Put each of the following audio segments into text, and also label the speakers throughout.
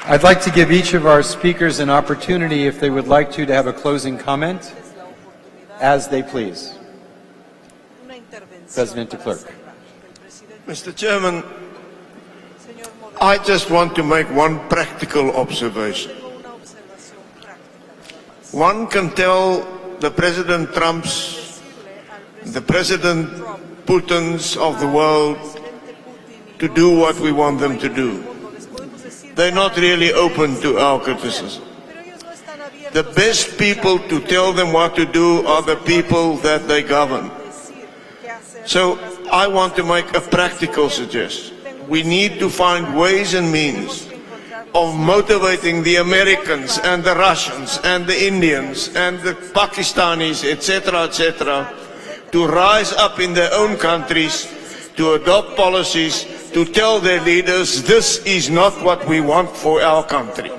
Speaker 1: I'd like to give each of our speakers an opportunity, if they would like to have a closing comment, as they please. President de Klerk.
Speaker 2: Mr. Chairman, I just want to make one practical observation. One can tell the President Trumps, the President Putins of the world to do what we want them to do. They're not really open to our criticism. The best people to tell them what to do are the people that they govern. So I want to make a practical suggestion. We need to find ways and means of motivating the Americans and the Russians and the Indians and the Pakistanis, etc., to rise up in their own countries, to adopt policies, to tell their leaders, this is not what we want for our country.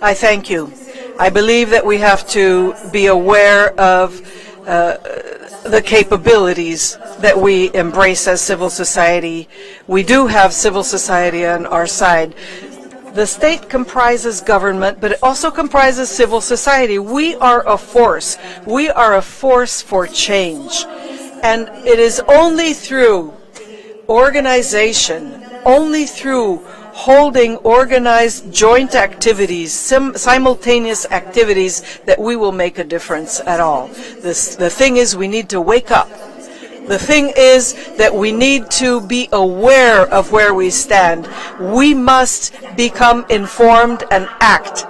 Speaker 3: I thank you. I believe that we have to be aware of the capabilities that we embrace as civil society. We do have civil society on our side. The state comprises government, but it also comprises civil society. We are a force. We are a force for change. And it is only through organization, only through holding organized joint activities, simultaneous activities, that we will make a difference at all. The thing is, we need to wake up. The thing is that we need to be aware of where we stand. We must become informed and act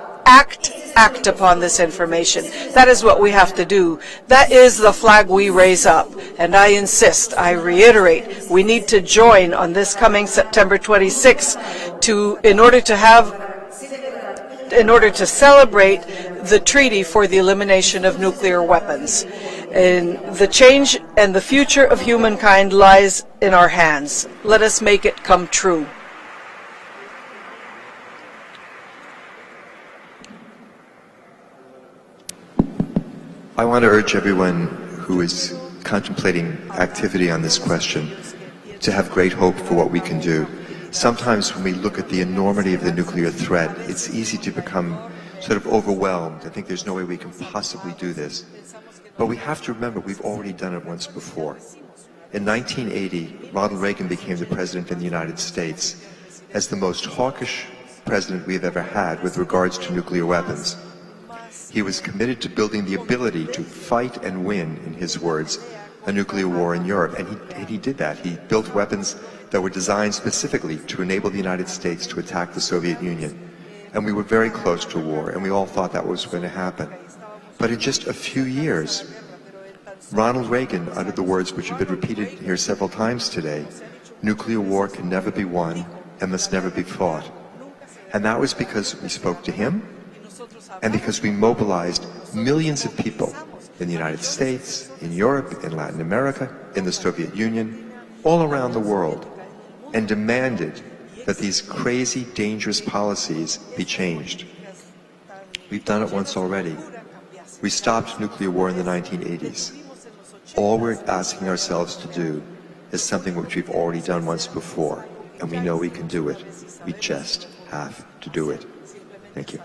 Speaker 3: upon this information. That is what we have to do. That is the flag we raise up. And I insist, I reiterate, we need to join on this coming September 26th in order to celebrate the treaty for the elimination of nuclear weapons. And the change and the future of humankind lies in our hands. Let us make it come true.
Speaker 4: I want to urge everyone who is contemplating activity on this question to have great hope for what we can do. Sometimes when we look at the enormity of the nuclear threat, it's easy to become sort of overwhelmed. I think there's no way we can possibly do this. But we have to remember we've already done it once before. In 1980, Ronald Reagan became the president of the United States as the most hawkish president we've ever had with regards to nuclear weapons. He was committed to building the ability to fight and win, in his words, a nuclear war in Europe. And he did that. He built weapons that were designed specifically to enable the United States to attack the Soviet Union. And we were very close to war, and we all thought that was going to happen. But in just a few years, Ronald Reagan uttered the words which have been repeated here several times today: nuclear war can never be won and must never be fought. And that was because we spoke to him, and because we mobilized millions of people in the United States, in Europe, in Latin America, in the Soviet Union, all around the world, and demanded that these crazy, dangerous policies be changed. We've done it once already. We stopped nuclear war in the 1980s. All we're asking ourselves to do is something which we've already done once before, and we know we can do it. We just have to do it. Thank you.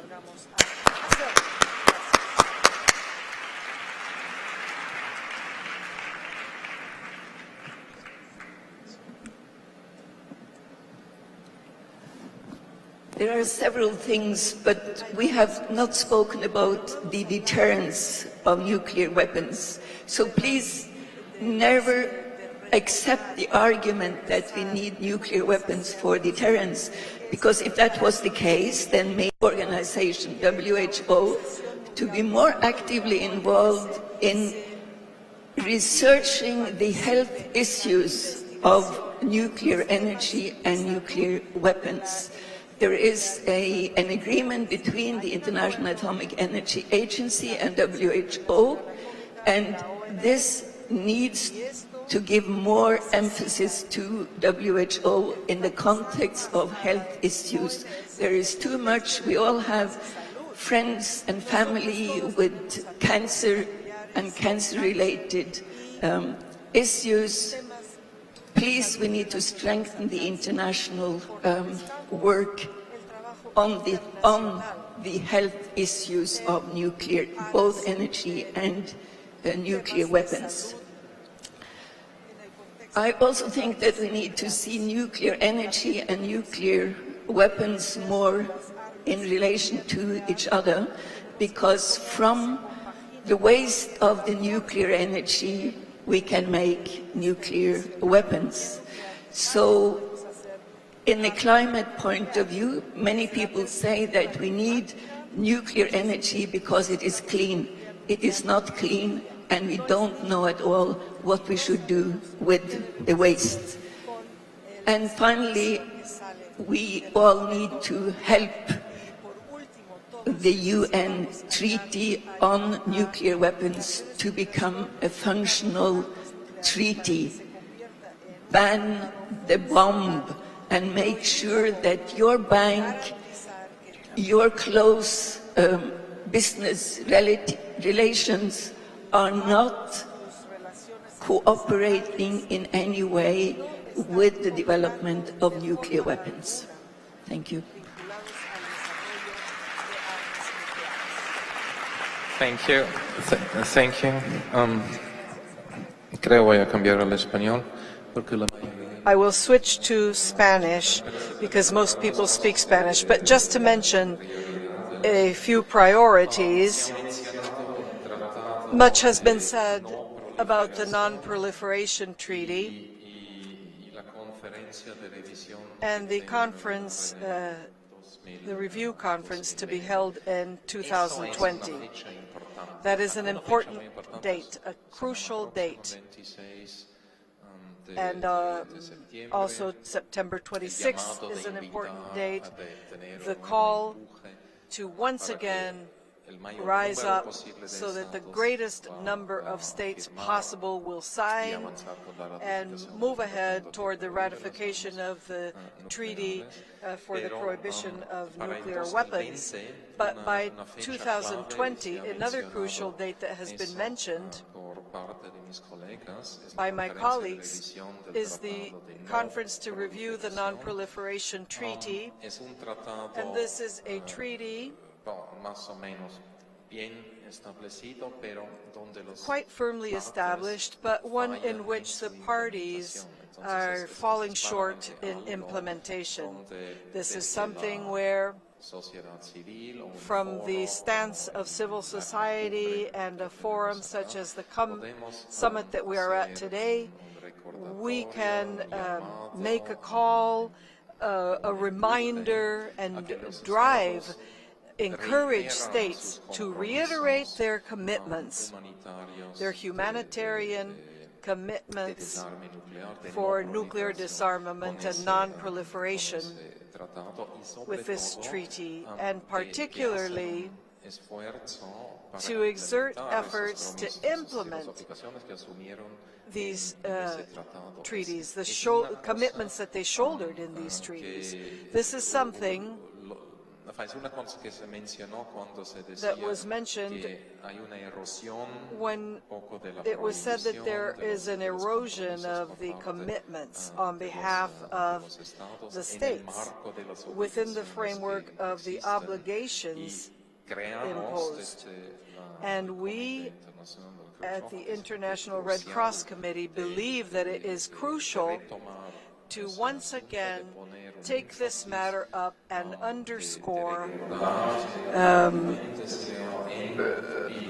Speaker 5: There are several things, but we have not spoken about the deterrence of nuclear weapons. So please never accept the argument that we need nuclear weapons for deterrence, because if that was the case, then maybe the organization, WHO, to be more actively involved in researching the health issues of nuclear energy and nuclear weapons. there is an agreement between the International Atomic Energy Agency and WHO, and this needs to give more emphasis to WHO in the context of health issues. There is too much. We all have friends and family with cancer and cancer-related issues. Please, we need to strengthen the international work on the health issues of nuclear, both energy and nuclear weapons. I also think that we need to see nuclear energy and nuclear weapons more in relation to each other, because from the waste of the nuclear energy we can make nuclear weapons. So in the climate point of view, many people say that we need nuclear energy because it is clean. It is not clean, and we don't know at all what we should do with the waste. And finally, we all need to help the UN Treaty on Nuclear Weapons to become a functional treaty. Ban the bomb and make sure that your bank, your close business relations are not cooperating in any way with the development of nuclear weapons. Thank you.
Speaker 6: Thank you. Thank you. Creo voy a cambiar al español porque la
Speaker 3: I will switch to Spanish because most people speak Spanish, but just to mention a few priorities. Much has been said about the Non-Proliferation Treaty and the conference, the review conference to be held in 2020. That is an important date, a crucial date. And also September 26th is an important date. The call to once again rise up so that the greatest number of states possible will sign and move ahead toward the ratification of the treaty for the prohibition of nuclear weapons. But by 2020, another crucial date that has been mentioned by my colleagues is the conference to review the Non-Proliferation Treaty, and this is a treaty quite firmly established, but one in which the parties are falling short in implementation. This is something where, from the stance of civil society and a forum such as the summit that we are at today, we can make a call, a reminder, and encourage states to reiterate their commitments, their humanitarian commitments for nuclear disarmament and non-proliferation with this treaty, and particularly to exert efforts to implement these treaties, the commitments that they shouldered in these treaties. This is something that was mentioned when it was said that there is an erosion of the commitments on behalf of the states within the framework of the obligations imposed. And we at the International Red Cross Committee believe that it is crucial to once again take this matter up and underscore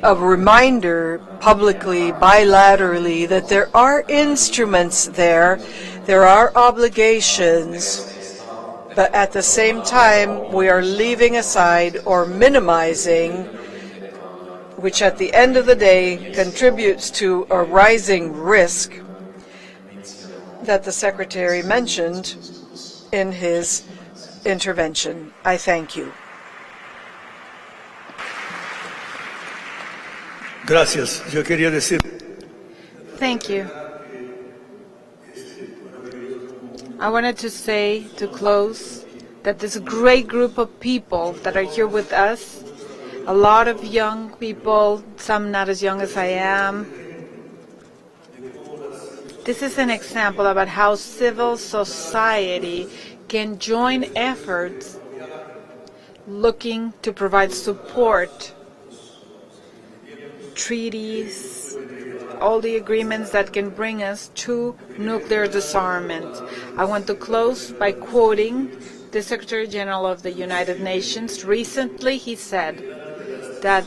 Speaker 3: a reminder publicly, bilaterally, that there are instruments there are obligations, but at the same time we are leaving aside or minimizing, which at the end of the day contributes to a rising risk that the Secretary mentioned in his intervention. I thank you.
Speaker 7: Gracias. Yo quería decir.
Speaker 8: Thank you. I wanted to say, to close, that this great group of people that are here with us, a lot of young people, some not as young as I am. This is an example about how civil society can join efforts looking to provide support, treaties, all the agreements that can bring us to nuclear disarmament. I want to close by quoting the Secretary General of the United Nations. Recently, he said that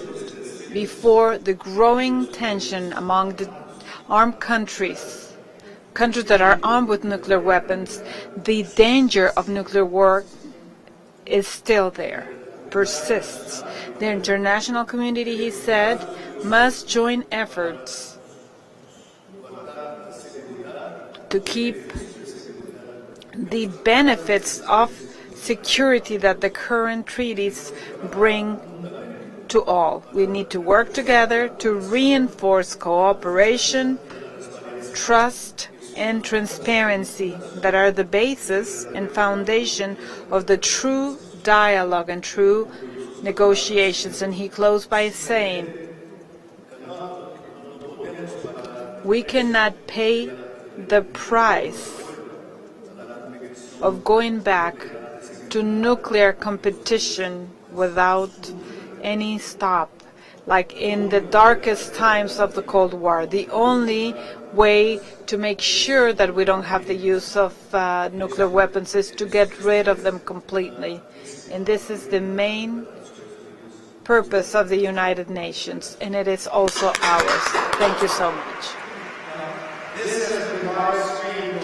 Speaker 8: before the growing tension among the armed countries that are armed with nuclear weapons, the danger of nuclear war is still there, persists. The international community, he said, must join efforts to keep the benefits of security that the current treaties bring to all. We need to work together to reinforce cooperation, trust, and transparency that are the basis and foundation of the true dialogue and true negotiations. And he closed by saying, we cannot pay the price of going back to nuclear competition without any stop, like in the darkest times of the Cold War. The only way to make sure that we don't have the use of nuclear weapons is to get rid of them completely. And this is the main purpose of the United Nations, and it is also ours. Thank you so much.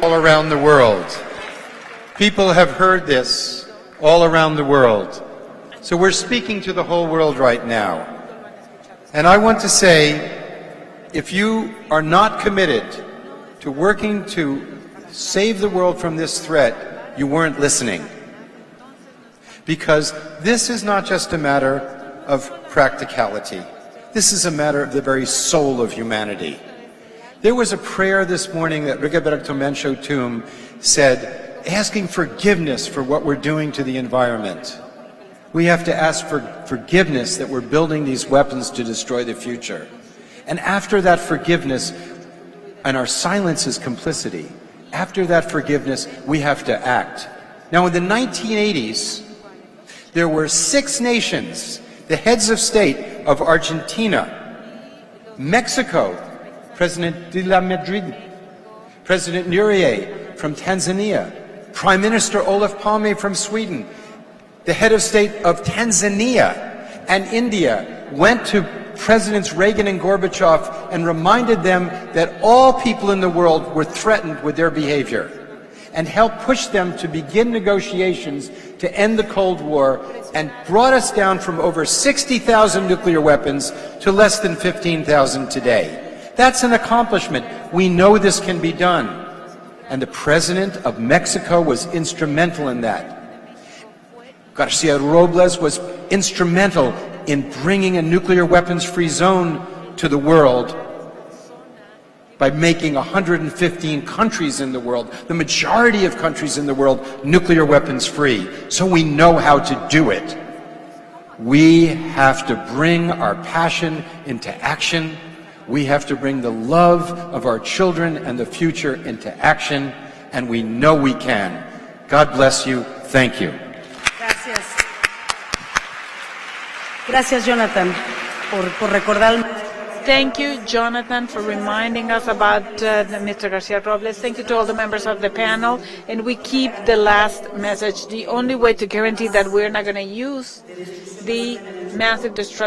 Speaker 1: All around the world. People have heard this all around the world. So we're speaking to the whole world right now. And I want to say, if you are not committed to working to save the world from this threat, you weren't listening. Because this is not just a matter of practicality. This is a matter of the very soul of humanity. There was a prayer this morning that Rigoberto Menchú Tum said, asking forgiveness for what we're doing to the environment. We have to ask for forgiveness that we're building these weapons to destroy the future. And after that forgiveness, and our silence is complicity, after that forgiveness, we have to act. Now, in the 1980s, there were 6 nations, the heads of state of Argentina, Mexico, President de la Madrid, President Nyerere from Tanzania, Prime Minister Olof Palme from Sweden, the head of state of Tanzania and India went to Presidents Reagan and Gorbachev and reminded them that all people in the world were threatened with their behavior and helped push them to begin negotiations to end the Cold War and brought us down from over 60,000 nuclear weapons to less than 15,000 today. That's an accomplishment. We know this can be done. And the President of Mexico was instrumental in that. Garcia Robles was instrumental in bringing a nuclear weapons-free zone to the world by making 115 countries in the world, the majority of countries in the world, nuclear weapons-free. So we know how to do it. We have to bring our passion into action. We have to bring the love of our children and the future into action, and we know we can. God bless you. Thank you.
Speaker 9: Gracias. Gracias, Jonathan, por recordar.
Speaker 8: Thank you, Jonathan, for reminding us about Mr. Garcia Robles. Thank you to all the members of the panel. And we keep the last message. The only way to guarantee that we're not going to use the massive destruction